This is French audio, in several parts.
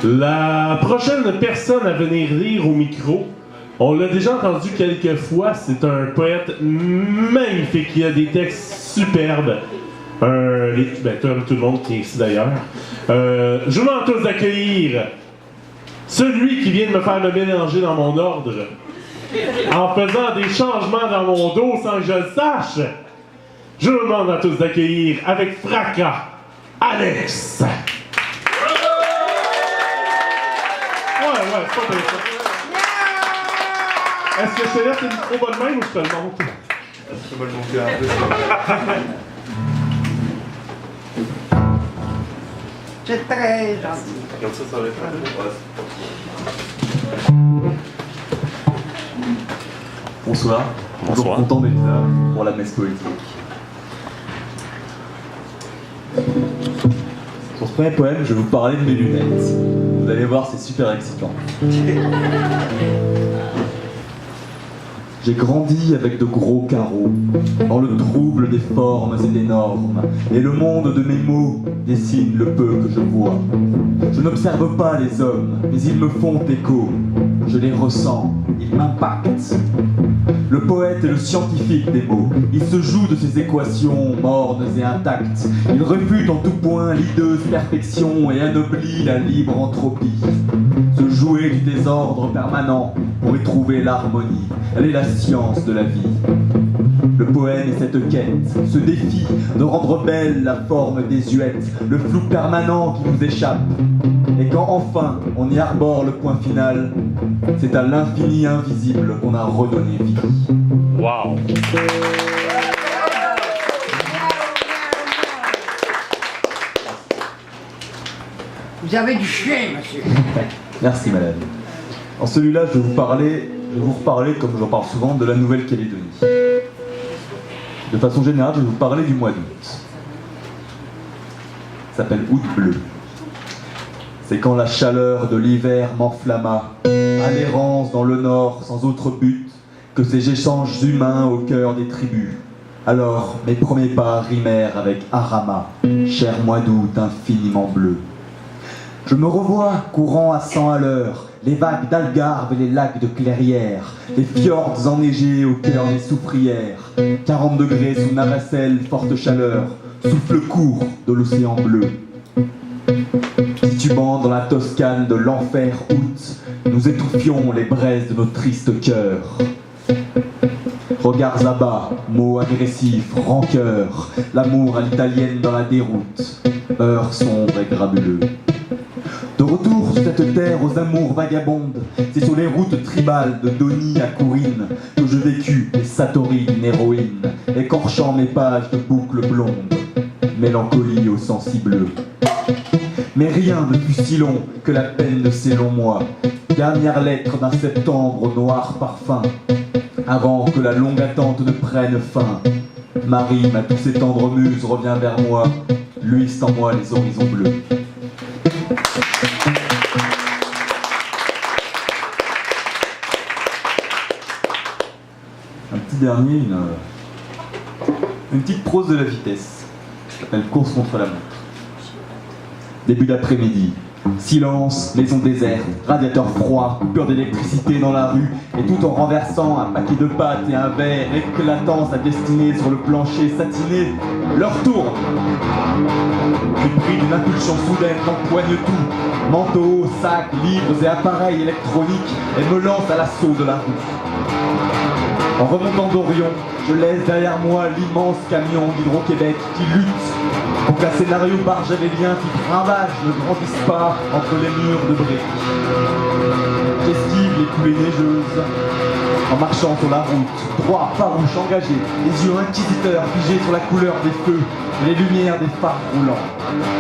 La prochaine personne à venir lire au micro, on l'a déjà entendu quelques fois, c'est un poète magnifique, il a des textes superbes. Comme tout le monde qui est ici d'ailleurs. Je vous demande tous d'accueillir celui qui vient de me faire me mélanger dans mon ordre en faisant des changements dans mon dos sans que je le sache. Je vous demande à tous d'accueillir avec fracas Alex. Ouais, c'est pas bien ça. Est-ce que je te laisse le micro de même ou je te le montre? Je vais le monter un peu. C'est très gentil. Comme ça va être un peu. Bonsoir. Bonsoir. Content d'être là pour la messe poétique. Pour ce premier poème, je vais vous parler de mes lunettes. Vous allez voir, c'est super excitant. J'ai grandi avec de gros carreaux, dans le trouble des formes et des normes, et le monde de mes mots dessine le peu que je vois. Je n'observe pas les hommes, mais ils me font écho. Je les ressens, ils m'impactent. Le poète est le scientifique des mots. Il se joue de ces équations mornes et intactes. Il refute en tout point l'hideuse perfection et anoblit la libre entropie. Se jouer du désordre permanent pour y trouver l'harmonie. Elle est la science de la vie. Le poème est cette quête, ce défi de rendre belle la forme désuète, le flou permanent qui nous échappe. Et quand enfin on y arbore le point final, c'est à l'infini invisible qu'on a redonné vie. Wow! Vous avez du chien, monsieur. Merci madame. En celui-là, je vais vous reparler, comme j'en parle souvent, de la Nouvelle-Calédonie. De façon générale, je vais vous parler du mois d'août. Ça s'appelle août bleu. C'est quand la chaleur de l'hiver m'enflamma, à l'errance dans le nord sans autre but que ces échanges humains au cœur des tribus. Alors mes premiers pas rimèrent avec Arama, cher mois d'août infiniment bleu. Je me revois courant à 100 à l'heure, les vagues d'Algarve et les lacs de Clairière, les fjords enneigés au cœur des soufrières, 40 degrés sous Navacelle, forte chaleur, souffle court de l'océan bleu. Titubant dans la Toscane de l'enfer août, nous étouffions les braises de nos tristes cœurs. Regards à bas, mots agressifs, rancœur, l'amour à l'italienne dans la déroute, heure sombre et grabuleux. De retour sur cette terre aux amours vagabondes, c'est sur les routes tribales de Doni à Courine que je vécus les satori d'une héroïne, écorchant mes pages de boucles blondes, mélancolie au sang si bleu. Mais rien ne fut si long que la peine de ces longs mois, dernière lettre d'un septembre au noir parfum, avant que la longue attente ne prenne fin. Marie, ma douce et tendre muse, revient vers moi, luisent en moi les horizons bleus. Un petit dernier, une petite prose de la vitesse, ça s'appelle Course contre la montre. Début d'après-midi, silence, maison déserte, radiateur froid, coupure d'électricité dans la rue, et tout en renversant un paquet de pâtes et un verre éclatant sa destinée sur le plancher satiné, leur tourne. Je pris d'une impulsion soudaine, j'empoigne tout, manteau, sac, livres et appareils électroniques, et me lance à l'assaut de la rue. En remontant d'Orion, je laisse derrière moi l'immense camion d'Hydro-Québec qui lutte pour qu'un scénario barjavelien qui ravage ne grandisse pas entre les murs de briques. J'esquive les coulées neigeuses en marchant sur la route, droit, farouche, engagé, les yeux inquisiteurs figés sur la couleur des feux et les lumières des phares roulants.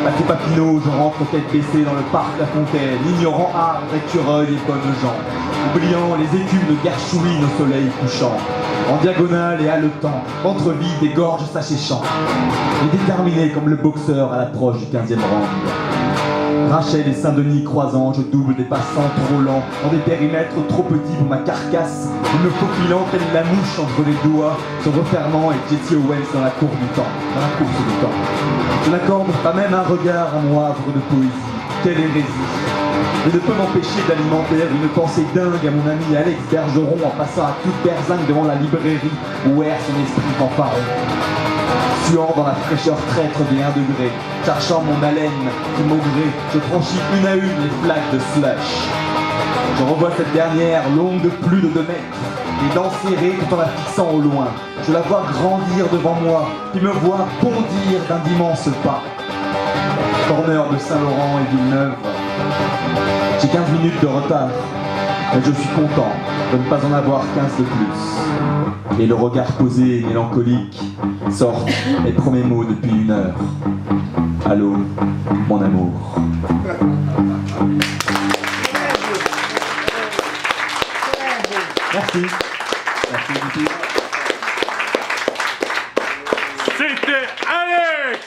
Passé Papineau, je rentre tête baissée dans le parc La Fontaine, ignorant arbres, écureuils et bonnes gens, oubliant les écumes de Gershwin au soleil couchant, en diagonale et haletant, ventre vide et gorge s'asséchant, et déterminé comme le boxeur à l'approche du 15e round. Rachel et Saint-Denis croisant, je double des passants trop lents, dans des périmètres trop petits pour ma carcasse, me faufilant telle la mouche entre les doigts, se refermant et Jesse Owens dans la cour du temps, dans la course du temps. Je n'accorde pas même un regard à mon havre de poésie, quelle hérésie. Je ne peux m'empêcher d'alimenter une pensée dingue à mon ami Alex Bergeron en passant à toute berzingue devant la librairie où erre son esprit fanfaron. Suant dans la fraîcheur traître des 1 degré, cherchant mon haleine qui gré, je franchis une à une les flaques de slush. Je revois cette dernière, longue de plus de 2 mètres, les dents serrées tout en la fixant au loin. Je la vois grandir devant moi, puis me vois bondir d'un d'immenses pas. Corner de Saint-Laurent et Villeneuve. J'ai 15 minutes de retard, mais je suis content de ne pas en avoir 15 de plus. Et le regard posé et mélancolique sortent mes premiers mots depuis 1 heure. Allô, mon amour. Merci. Merci beaucoup. C'était Alex!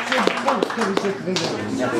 C'est drôle que vous êtes réveillés.